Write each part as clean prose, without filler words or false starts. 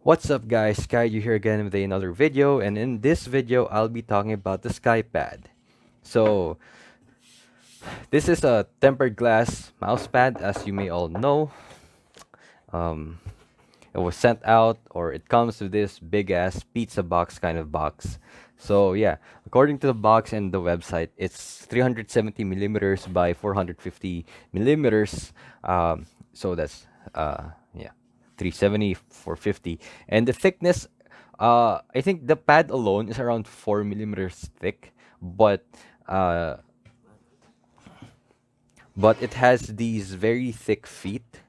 What's up guys, Kaiju here again with another video, and in this video I'll be talking about the Skypad. So this is a tempered glass mousepad, as you may all know. Um, it was sent out, or it comes with this big ass pizza box kind of box. So yeah, according to the box and the website, it's 370 millimeters by 450 millimeters. So that's yeah, 370, 450, and the thickness. I think the pad alone is around 4 millimeters thick, but uh, it has these very thick feet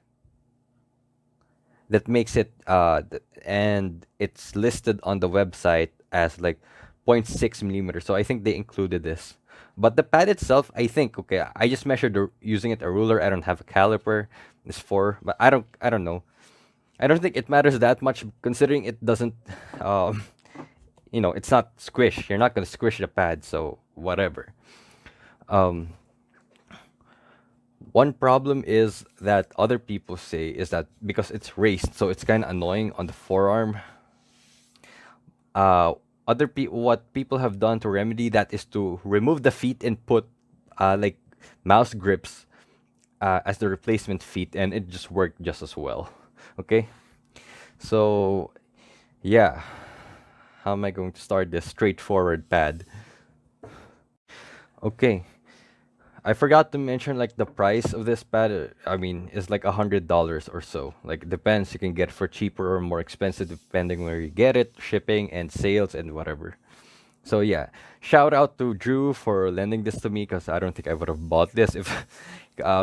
that makes it and it's listed on the website as like 0.6 millimeters, so I think they included this. But the pad itself, I think, okay, I just measured using it a ruler. I don't have a caliper. It's four, but I don't know. I don't think it matters that much, considering it doesn't um it's not squish. You're not going to squish the pad, so whatever. um One problem is that other people say is that because it's raised, so it's kind of annoying on the forearm. Uh, what people have done to remedy that is to remove the feet and put like mouse grips as the replacement feet, and it just worked just as well. Okay, so yeah, how am I going to start this straightforward pad? Okay, I forgot to mention like the price of this pad. I mean, is like $100 or so. Like depends. You can get it for cheaper or more expensive depending where you get it, shipping and sales and whatever. So yeah, shout out to Drew for lending this to me, because I don't think I would have bought this if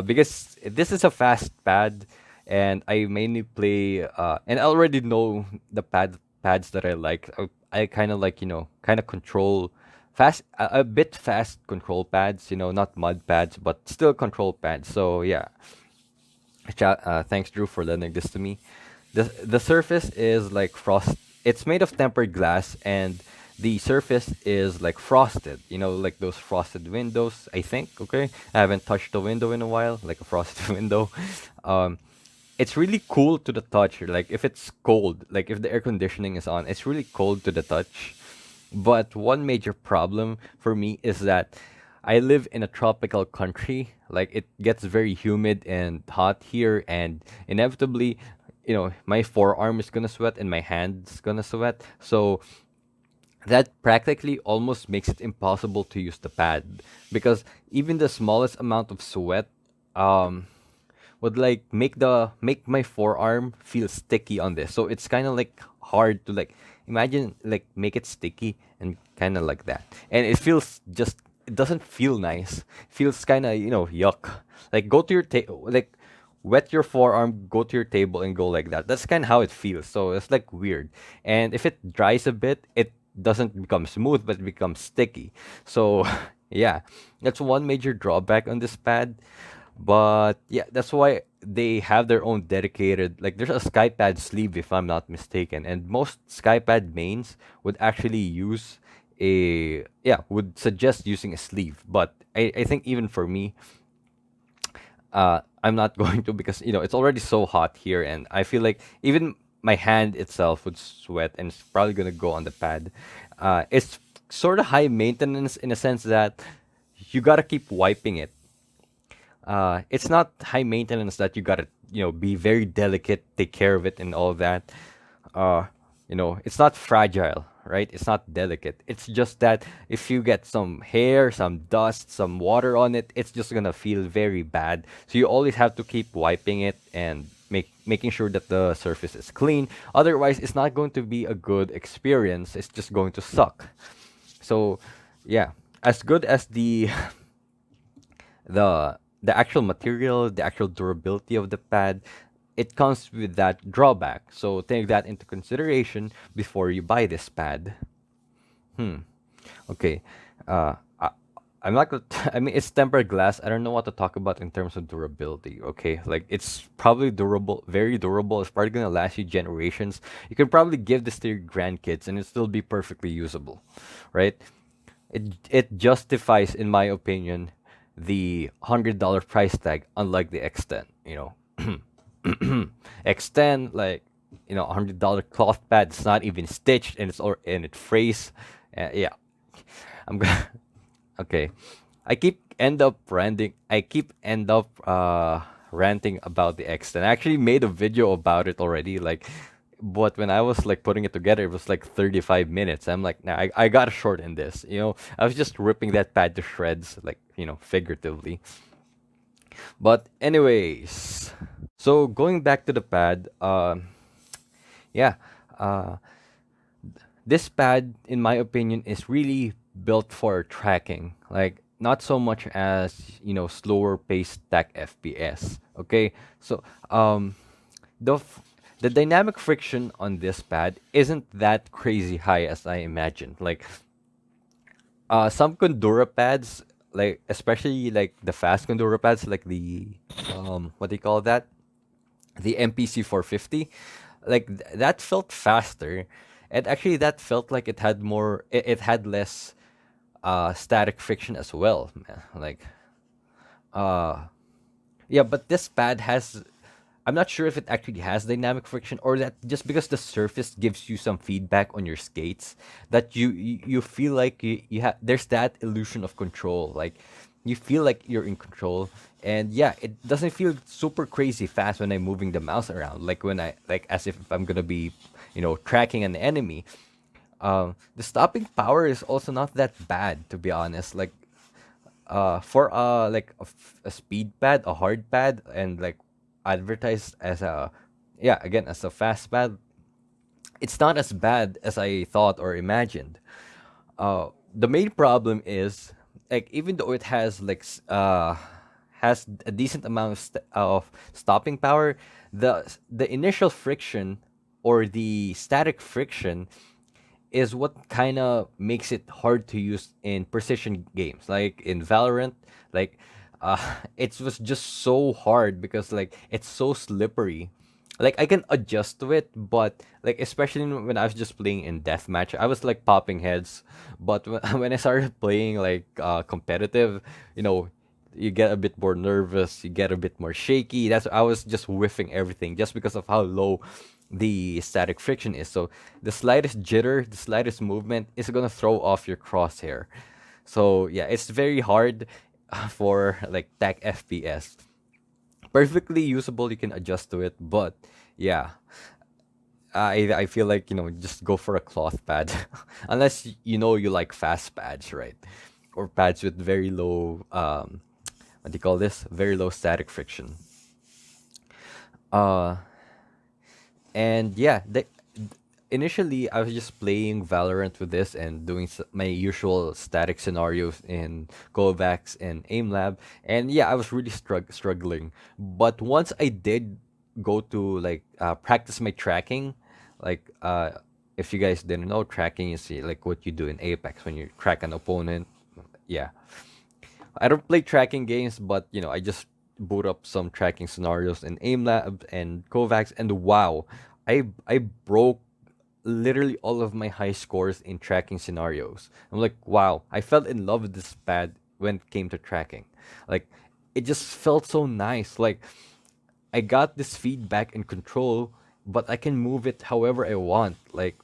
because this is a fast pad, and I mainly play and I already know the pads that I like. I kind of like, kind of control fast, a bit fast control pads, not mud pads, but still control pads. So yeah, thanks Drew for lending this to me. The surface is like frost. It's made of tempered glass, and the surface is like frosted. Like those frosted windows. I think. Okay, I haven't touched the window in a while, like a frosted window. Um, it's really cool to the touch. Like if it's cold, like if the air conditioning is on, it's really cold to the touch. But one major problem for me is that I live in a tropical country. Like it gets very humid and hot here, and inevitably, my forearm is gonna sweat and my hand's gonna sweat. So that practically almost makes it impossible to use the pad, because even the smallest amount of sweat um would like make my forearm feel sticky on this. So it's kind of like hard to like imagine, like make it sticky and kind of like that. And it doesn't feel nice. It feels kind of, yuck. Like go to your like wet your forearm, go to your table and go like that. That's kind of how it feels. So it's like weird. And if it dries a bit, it doesn't become smooth, but it becomes sticky. So yeah, that's one major drawback on this pad. But yeah, that's why they have their own dedicated, like there's a Skypad sleeve if I'm not mistaken, and most Skypad mains would actually use would suggest using a sleeve. But I think even for me, I'm not going to, because it's already so hot here, and I feel like even my hand itself would sweat, and it's probably gonna go on the pad. It's sort of high maintenance in a sense that you gotta keep wiping it. It's not high maintenance that you gotta, be very delicate, take care of it and all that. It's not fragile, right? It's not delicate. It's just that if you get some hair, some dust, some water on it, it's just gonna feel very bad. So you always have to keep wiping it and making sure that the surface is clean. Otherwise, it's not going to be a good experience. It's just going to suck. So, yeah, as good as the actual material, the actual durability of the pad, it comes with that drawback. So take that into consideration before you buy this pad. Okay. I, I'm not gonna. I mean, it's tempered glass. I don't know what to talk about in terms of durability. Okay, like it's probably durable, very durable. It's probably gonna last you generations. You can probably give this to your grandkids, and it still be perfectly usable, right? It justifies, in my opinion, the $100 price tag. Unlike the extend, extend like $100 cloth pad. It's not even stitched, and it frays. Yeah, I'm gonna. Okay, I keep end up ranting about the extent. I actually made a video about it already. Like, but when I was like putting it together, it was like 35 minutes. I'm like, nah, I gotta shorten this. I was just ripping that pad to shreds, like figuratively. But anyways, so going back to the pad, yeah, uh, this pad, in my opinion, is really built for tracking. Like not so much as slower paced stack FPS. Okay, so the f- the dynamic friction on this pad isn't that crazy high as I imagined. Like some Condura pads, like especially like the fast Condura pads, like the what do you call that? The MPC 450, like that felt faster, and actually that felt like it had less static friction as well. Like uh yeah, but this pad has. I'm not sure if it actually has dynamic friction or that just because the surface gives you some feedback on your skates that you feel like you have there's that illusion of control. Like you feel like you're in control, and yeah, it doesn't feel super crazy fast when I'm moving the mouse around. Like when I like as if I'm gonna be, tracking an enemy. The stopping power is also not that bad, to be honest. Like for like a speed pad, a hard pad, and like advertised as a yeah, again, as a fast pad, it's not as bad as I thought or imagined. The main problem is like even though it has has a decent amount of stopping power, the initial friction or the static friction is what kind of makes it hard to use in precision games like in Valorant. Like uh it was just so hard because like it's so slippery. Like I can adjust to it, but like especially when I was just playing in deathmatch, I was like popping heads. But when I started playing like competitive, you know you get a bit more nervous, you get a bit more shaky. That's I was just whiffing everything just because of how low the static friction is. So the slightest jitter, the slightest movement is gonna throw off your crosshair. So yeah, it's very hard for like tech FPS. Perfectly usable, you can adjust to it, but yeah, I feel like just go for a cloth pad, unless you like fast pads, right? Or pads with very low what do you call this? Very low static friction. Uh, and yeah, initially I was just playing Valorant with this and doing my usual static scenarios in Kovacs and AimLab, and yeah, I was really struggling. But once I did go to like practice my tracking, like if you guys didn't know, tracking is like what you do in Apex when you track an opponent. Yeah, I don't play tracking games, but I just boot up some tracking scenarios in AimLab and Kovacs, and wow, I broke literally all of my high scores in tracking scenarios. I'm like, wow, I fell in love with this pad when it came to tracking. Like, it just felt so nice. Like, I got this feedback and control, but I can move it however I want. Like,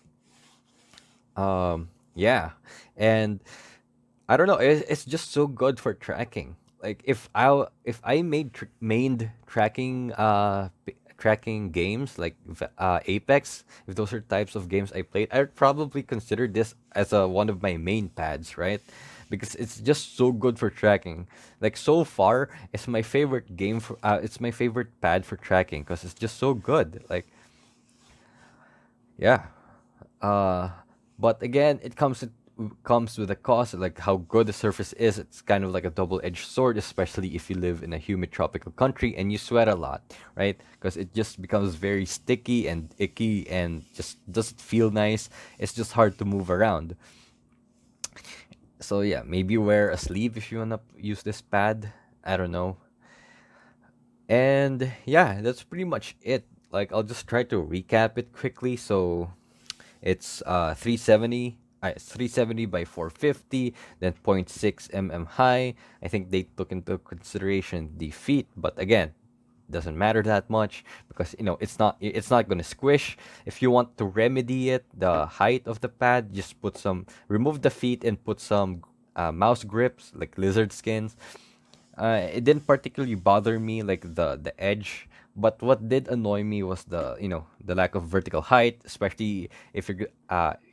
yeah, and I don't know. It's just so good for tracking. Like if I made tracking games like Apex, if those are types of games I played, I'd probably consider this as one of my main pads, right? Because it's just so good for tracking. Like so far, it's my favorite pad for tracking because it's just so good. Like yeah. Uh, but again, comes with a cost, like how good the surface is. It's kind of like a double-edged sword, especially if you live in a humid tropical country and you sweat a lot, right? Because it just becomes very sticky and icky and just doesn't feel nice. It's just hard to move around. So yeah, maybe wear a sleeve if you wanna use this pad. I don't know. And yeah, that's pretty much it. Like I'll just try to recap it quickly. So it's 370. It's 370 by 450, then zero point 0.6 mm high. I think they took into consideration the feet, but again, doesn't matter that much because it's not gonna squish. If you want to remedy it, the height of the pad, just remove the feet and put some mouse grips like lizard skins. It didn't particularly bother me like the edge, but what did annoy me was the lack of vertical height, especially if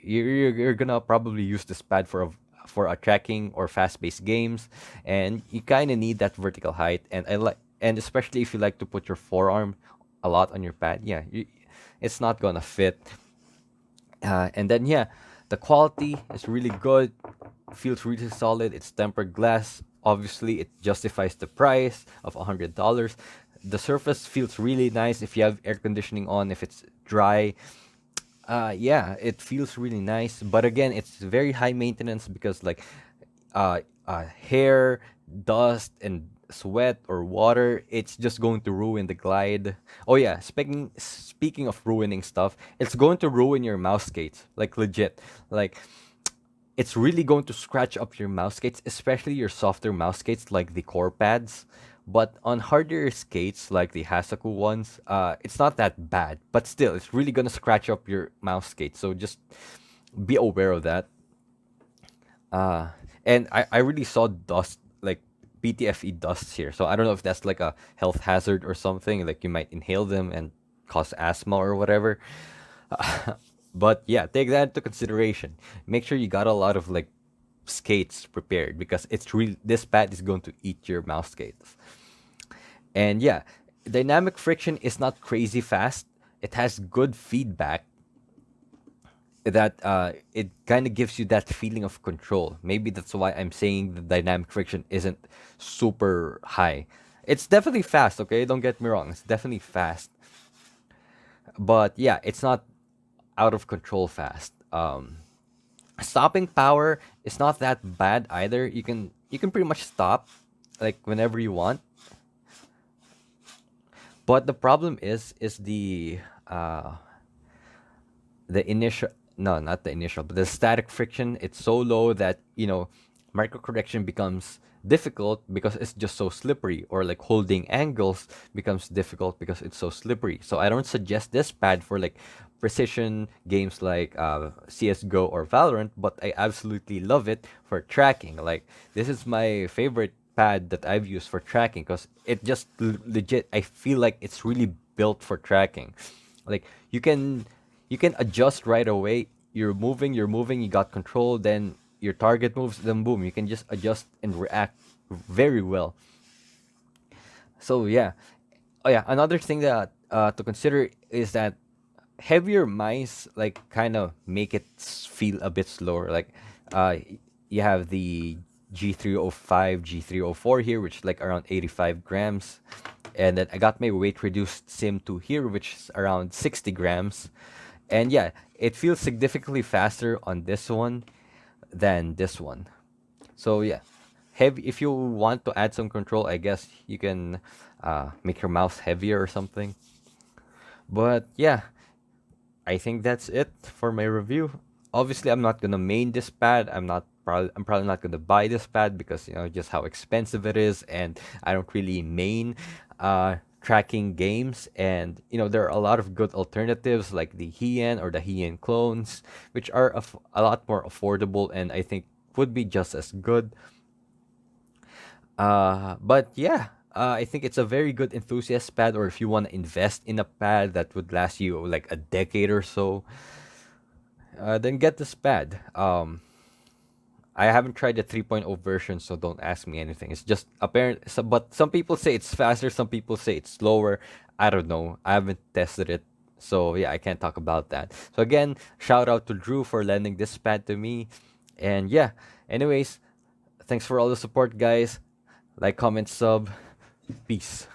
you're gonna probably use this pad for a tracking or fast-paced games, and you kind of need that vertical height. And especially if you like to put your forearm a lot on your pad, yeah, it's not gonna fit. And then yeah, the quality is really good, feels really solid. It's tempered glass. Obviously, it justifies the price of $100. The surface feels really nice if you have air conditioning on. If it's dry, yeah, it feels really nice. But again, it's very high maintenance because like hair, dust, and sweat or water, it's just going to ruin the glide. Oh yeah, speaking of ruining stuff, it's going to ruin your mouse skates. Like legit. Like it's really going to scratch up your mouse skates, especially your softer mouse skates like the core pads. But on harder skates like the Hasaku ones, it's not that bad. But still, it's really gonna scratch up your mouse skates. So just be aware of that. Uh, and I really saw dust, like PTFE dusts here. So I don't know if that's like a health hazard or something. Like you might inhale them and cause asthma or whatever. But yeah, take that into consideration. Make sure you got a lot of like skates prepared because it's really this pad is going to eat your mouse skates. And yeah, dynamic friction is not crazy fast. It has good feedback that it kind of gives you that feeling of control. Maybe that's why I'm saying the dynamic friction isn't super high. It's definitely fast, okay? Don't get me wrong. It's definitely fast. But yeah, it's not out of control fast. Stopping power is not that bad either. You can pretty much stop like whenever you want. But the problem is the initial, no, not the initial, but the static friction. It's so low that micro correction becomes difficult because it's just so slippery, or like holding angles becomes difficult because it's so slippery. So I don't suggest this pad for like precision games like CS:GO or Valorant, but I absolutely love it for tracking. Like this is my favorite pad that I've used for tracking because it just legit, I feel like it's really built for tracking. Like you can adjust right away. You're moving, you got control, then your target moves, then boom, you can just adjust and react very well. So yeah. Oh yeah, another thing that to consider is that heavier mice like kind of make it feel a bit slower. Like you have the G305, G304 here, which is like around 85 grams. And then I got my weight reduced Sim 2 here, which is around 60 grams. And yeah, it feels significantly faster on this one than this one. So yeah, heavy. If you want to add some control, I guess you can make your mouse heavier or something. But yeah, I think that's it for my review. Obviously, I'm not gonna main this pad. I'm probably not gonna buy this pad because just how expensive it is, and I don't really main tracking games. And there are a lot of good alternatives like the Hien or the Hien clones, which are a lot more affordable and I think would be just as good. But yeah, I think it's a very good enthusiast pad, or if you want to invest in a pad that would last you like a decade or so, then get this pad. I haven't tried the 3.0 version, so don't ask me anything. It's just apparent. So, but some people say it's faster, some people say it's slower. I don't know. I haven't tested it. So yeah, I can't talk about that. So again, shout out to Drew for lending this pad to me. And yeah, anyways, thanks for all the support, guys. Like, comment, sub. Peace.